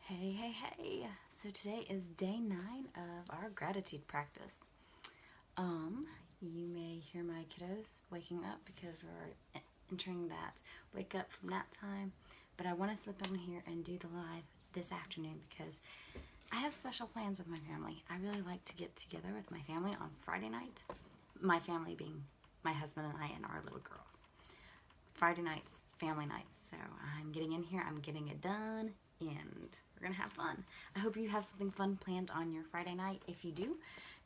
Hey, hey, hey. So today is day 9 of our gratitude practice. Um, you may hear my kiddos waking up because we're entering that wake up from nap time, but I want to slip in here and do the live this afternoon because I have special plans with my family. I really like to get together with my family on Friday night. My family being my husband and I and our little girls. Friday nights, family nights. So I'm getting in here, I'm getting it done, and we're gonna have fun. I hope you have something fun planned on your Friday night. If you do,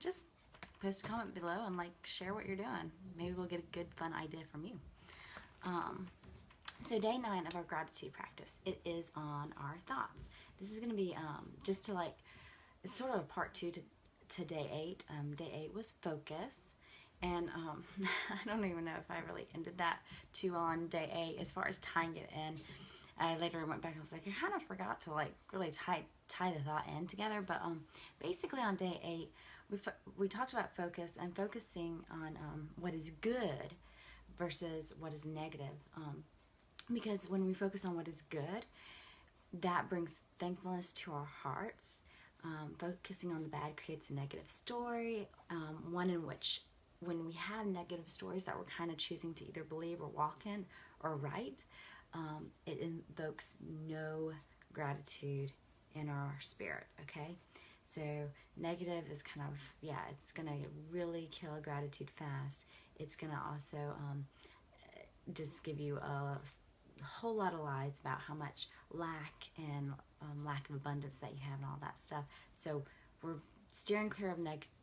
just post a comment below and share what you're doing. Maybe we'll get a good fun idea from you. Um, so day 9 of our gratitude practice, it is on our thoughts. This is gonna be just to it's sort of a part 2 to day 8. Day 8 was focus. And I don't even know if I really ended that too on day 8 as far as tying it in. I later went back and was like, I kind of forgot to really tie the thought in together. But basically on day 8, we talked about focus and focusing on what is good versus what is negative. Because when we focus on what is good, that brings thankfulness to our hearts. Focusing on the bad creates a negative story, one in which when we have negative stories that we're kind of choosing to either believe or walk in or write, it invokes no gratitude in our spirit, okay? So negative is kind of, it's going to really kill gratitude fast. It's going to also just give you a whole lot of lies about how much lack and lack of abundance that you have and all that stuff. So we're steering clear of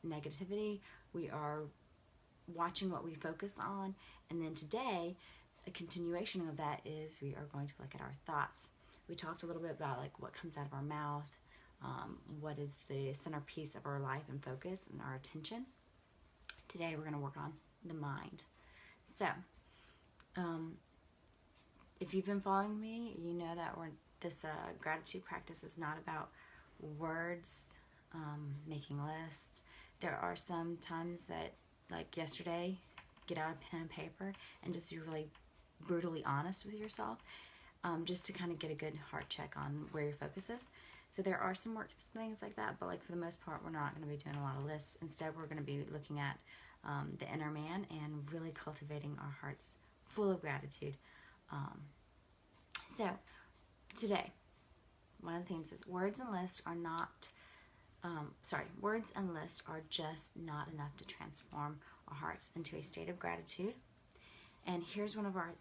negativity. We are watching what we focus on. And then today, a continuation of that is we are going to look at our thoughts. We talked a little bit about what comes out of our mouth, what is the centerpiece of our life and focus and our attention. Today we're going to work on the mind. So, if you've been following me, you know that this gratitude practice is not about words, making lists. There are some times that, like yesterday, get out a pen and paper and just be really brutally honest with yourself, just to kind of get a good heart check on where your focus is. So there are some work things like that, but for the most part, we're not going to be doing a lot of lists. Instead, we're going to be looking at the inner man and really cultivating our hearts full of gratitude. So today, one of the themes is words and lists are not, words and lists are just not enough to transform our hearts into a state of gratitude. And here's one of our,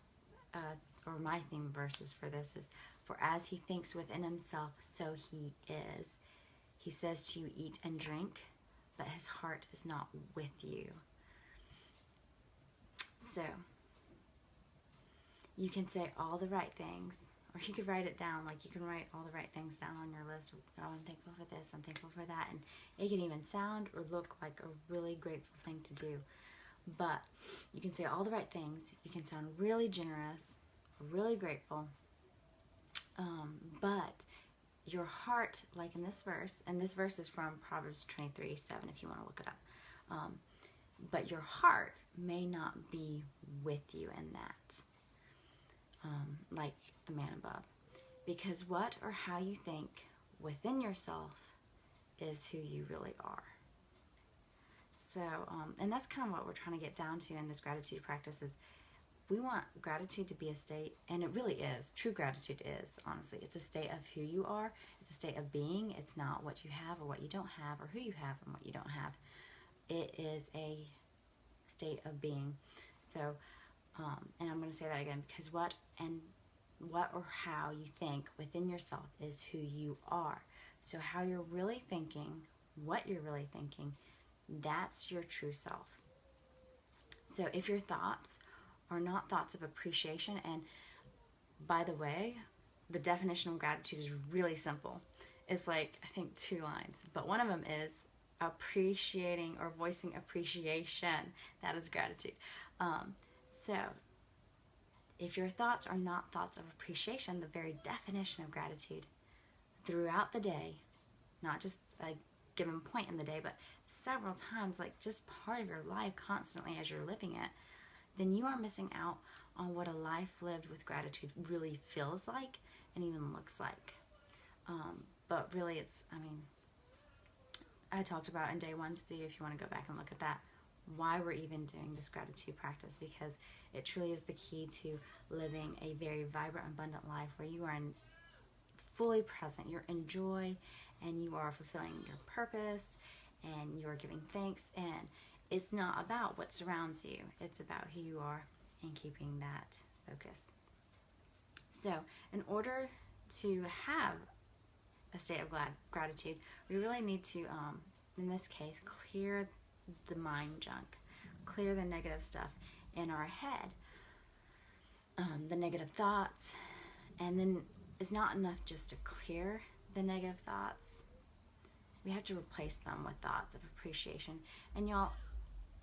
or my theme verses for this is, for as he thinks within himself, so he is. He says to you, eat and drink, but his heart is not with you. So, you can say all the right things, or you could write it down. You can write all the right things down on your list. Oh, I'm thankful for this, I'm thankful for that. And it can even sound or look like a really grateful thing to do. But you can say all the right things. You can sound really generous, really grateful. But your heart, like in this verse, and this verse is from Proverbs 23:7 if you want to look it up. But your heart may not be with you in that. Like the man above. Because what or how you think within yourself is who you really are. So, and that's kind of what we're trying to get down to in this gratitude practice is we want gratitude to be a state, and it really is. True gratitude is, honestly. It's a state of who you are. It's a state of being. It's not what you have or what you don't have or who you have and what you don't have. It is a state of being. So, and I'm going to say that again, because what or how you think within yourself is who you are. So how you're really thinking, what you're really thinking, that's your true self. So if your thoughts are not thoughts of appreciation, and by the way, the definition of gratitude is really simple. It's I think 2 lines, but one of them is appreciating or voicing appreciation. That is gratitude. So if your thoughts are not thoughts of appreciation, the very definition of gratitude throughout the day, not just a given point in the day, but several times, just part of your life constantly as you're living it, then you are missing out on what a life lived with gratitude really feels like and even looks like. But really it's, I mean, I talked about in day one's video, if you want to go back and look at that, why we're even doing this gratitude practice, because it truly is the key to living a very vibrant, abundant life where you are fully present, you're in joy, and you are fulfilling your purpose, and you are giving thanks, and it's not about what surrounds you, it's about who you are and keeping that focus. So in order to have a state of gratitude, we really need to, in this case, clear the mind junk, clear the negative stuff in our head, the negative thoughts. And then it's not enough just to clear the negative thoughts. We have to replace them with thoughts of appreciation. And y'all,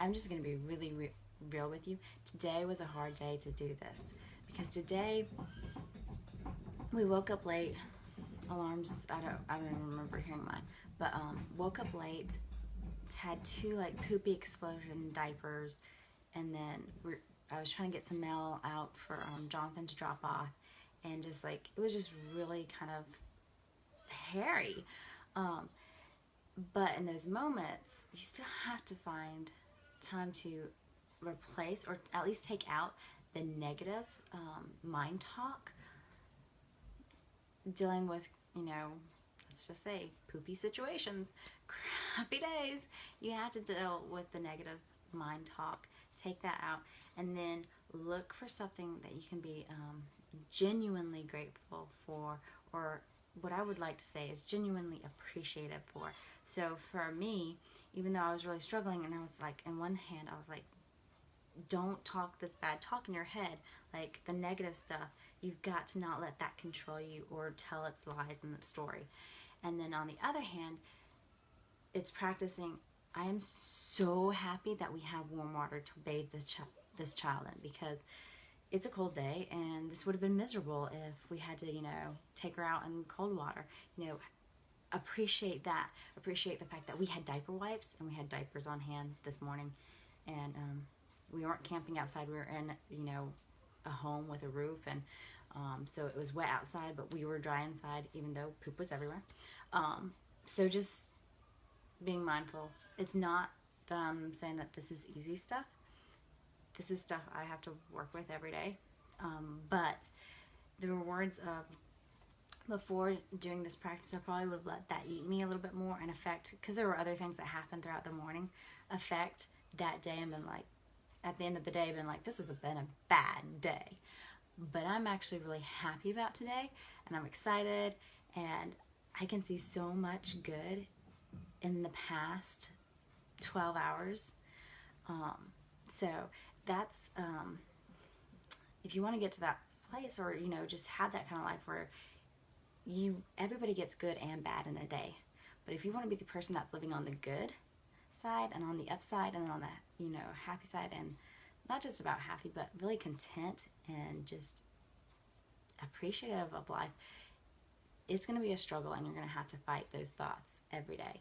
I'm just going to be really real with you. Today was a hard day to do this, because today we woke up late. Alarms, I don't even remember hearing mine, but woke up late, had 2 like poopy explosion diapers, and then I was trying to get some mail out for Jonathan to drop off, and just like, it was just really kind of hairy. But in those moments, you still have to find time to replace, or at least take out, the negative mind talk, dealing with, let's just say, poopy situations, crappy days. You have to deal with the negative mind talk, take that out, and then look for something that you can be genuinely grateful for, or what I would like to say is genuinely appreciative for. So for me, even though I was really struggling, and I was like, in one hand, I was like, don't talk this bad talk in your head, like the negative stuff. You've got to not let that control you or tell its lies in the story. And then on the other hand, it's practicing, I am so happy that we have warm water to bathe this child in, because it's a cold day, and this would have been miserable if we had to, take her out in cold water. Appreciate that. Appreciate the fact that we had diaper wipes and we had diapers on hand this morning, and we weren't camping outside. We were in, a home with a roof, and so it was wet outside, but we were dry inside, even though poop was everywhere. So just being mindful. It's not that I'm saying that this is easy stuff. This is stuff I have to work with every day. But the rewards of, before doing this practice, I probably would have let that eat me a little bit more and affect, because there were other things that happened throughout the morning, affect that day, and been like, at the end of the day, been like, this has been a bad day. But I'm actually really happy about today, and I'm excited, and I can see so much good in the past 12 hours. So that's, if you want to get to that place, or, just have that kind of life where everybody gets good and bad in a day. But if you want to be the person that's living on the good side and on the upside and on the, happy side, and not just about happy, but really content and just appreciative of life, it's going to be a struggle, and you're going to have to fight those thoughts every day.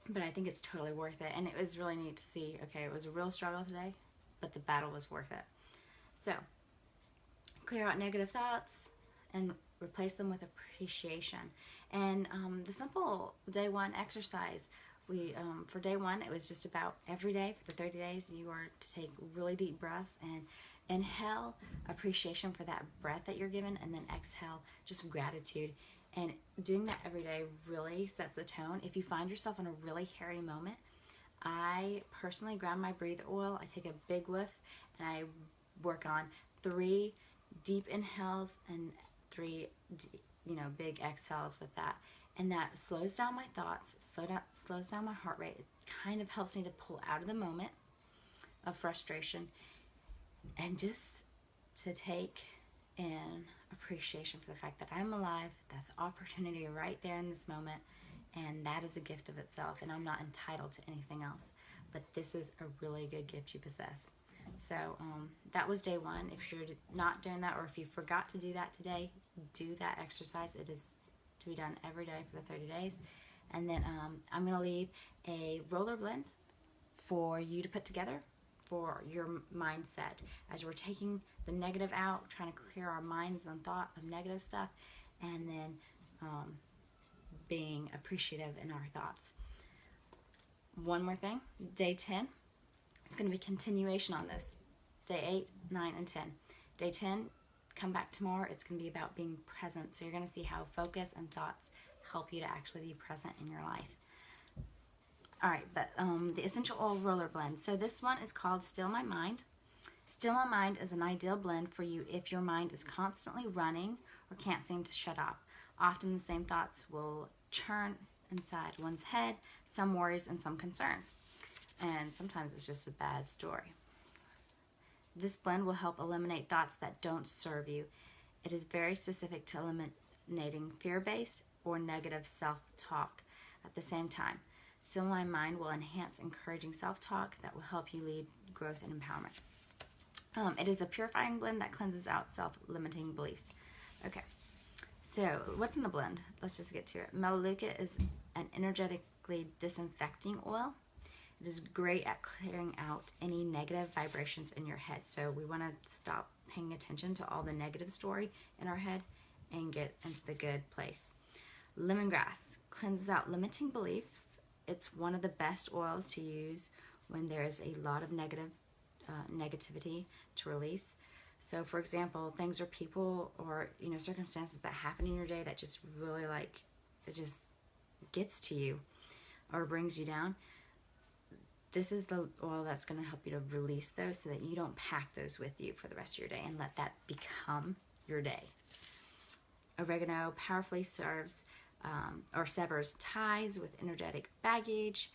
But I think it's totally worth it. And it was really neat to see, okay, it was a real struggle today, but the battle was worth it. So clear out negative thoughts and replace them with appreciation. And the simple day one exercise, for day one, it was just about every day for the 30 days, you are to take really deep breaths and inhale appreciation for that breath that you're given, and then exhale just gratitude. And doing that every day really sets the tone. If you find yourself in a really hairy moment, I personally grab my breathe oil, I take a big whiff, and I work on 3 deep inhales and 3 big exhales with that. And that slows down my thoughts, slows down my heart rate. It kind of helps me to pull out of the moment of frustration, and just to take in appreciation for the fact that I'm alive. That's opportunity right there in this moment, and that is a gift of itself, and I'm not entitled to anything else. But this is a really good gift you possess. So that was day one. If you're not doing that, or if you forgot to do that today, do that exercise. It is to be done every day for the 30 days. And then I'm going to leave a roller blend for you to put together for your mindset as we're taking the negative out, trying to clear our minds on thought of negative stuff. and then being appreciative in our thoughts. One more thing, day 10, it's going to be continuation on this. Day 8, 9, and 10. Day 10, come back tomorrow. It's going to be about being present. So you're going to see how focus and thoughts help you to actually be present in your life. All right, but the essential oil roller blend. So this one is called Still My Mind. Still My Mind is an ideal blend for you if your mind is constantly running or can't seem to shut up. Often the same thoughts will churn inside one's head, some worries and some concerns. And sometimes it's just a bad story. This blend will help eliminate thoughts that don't serve you. It is very specific to eliminating fear-based or negative self-talk at the same time. Still My Mind will enhance encouraging self-talk that will help you lead growth and empowerment. It is a purifying blend that cleanses out self-limiting beliefs. Okay, so what's in the blend? Let's just get to it. Melaleuca is an energetically disinfecting oil. It is great at clearing out any negative vibrations in your head. So we want to stop paying attention to all the negative story in our head and get into the good place. Lemongrass cleanses out limiting beliefs. It's one of the best oils to use when there is a lot of negativity to release. So for example, things or people or circumstances that happen in your day that just really it just gets to you or brings you down. This is the oil that's going to help you to release those so that you don't pack those with you for the rest of your day and let that become your day. Oregano powerfully serves or severs ties with energetic baggage.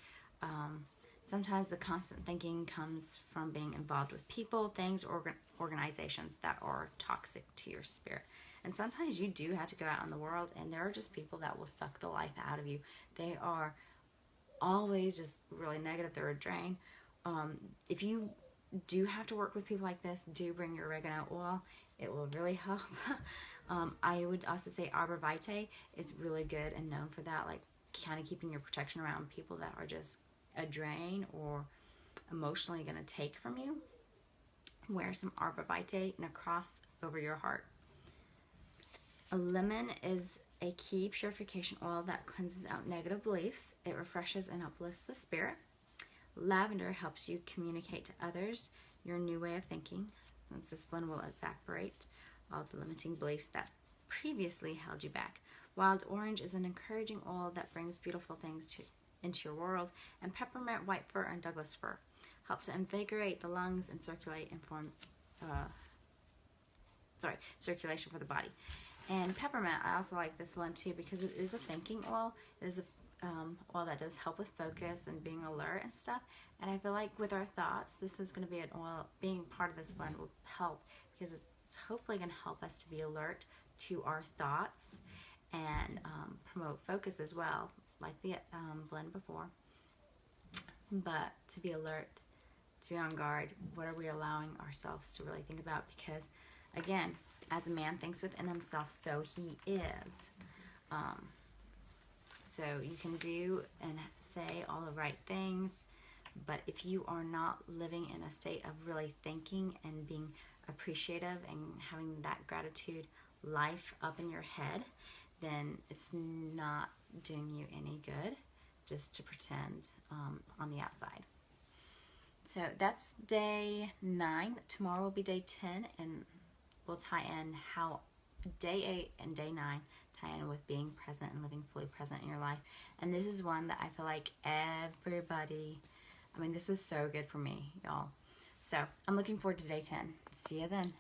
Sometimes the constant thinking comes from being involved with people, things, or organizations that are toxic to your spirit. And sometimes you do have to go out in the world and there are just people that will suck the life out of you. They are always just really negative. They're a drain. If you do have to work with people like this, do bring your oregano oil. It will really help. I would also say Arbor Vitae is really good and known for that, like kind of keeping your protection around people that are just a drain or emotionally going to take from you. Wear some Arbor Vitae and a cross over your heart. A lemon is a key purification oil that cleanses out negative beliefs. It refreshes and uplifts the spirit. Lavender helps you communicate to others your new way of thinking, since this blend will evaporate all the limiting beliefs that previously held you back. Wild orange is an encouraging oil that brings beautiful things into your world. And peppermint, white fir, and Douglas fir help to invigorate the lungs and circulate and form circulation for the body. And peppermint, I also like this one too because it is a thinking oil. It is a oil that does help with focus and being alert and stuff. And I feel like with our thoughts, this is going to be an oil, being part of this blend will help because it's hopefully going to help us to be alert to our thoughts and promote focus as well, like the blend before. But to be alert, to be on guard, what are we allowing ourselves to really think about? Because again, as a man thinks within himself, so he is. So you can do and say all the right things, but if you are not living in a state of really thinking and being appreciative and having that gratitude life up in your head, then it's not doing you any good just to pretend on the outside. So that's day 9. Tomorrow will be day 10, and we'll tie in how day 8 and day 9 tie in with being present and living fully present in your life. And this is one that I feel like everybody, this is so good for me, y'all. So I'm looking forward to day 10. See you then.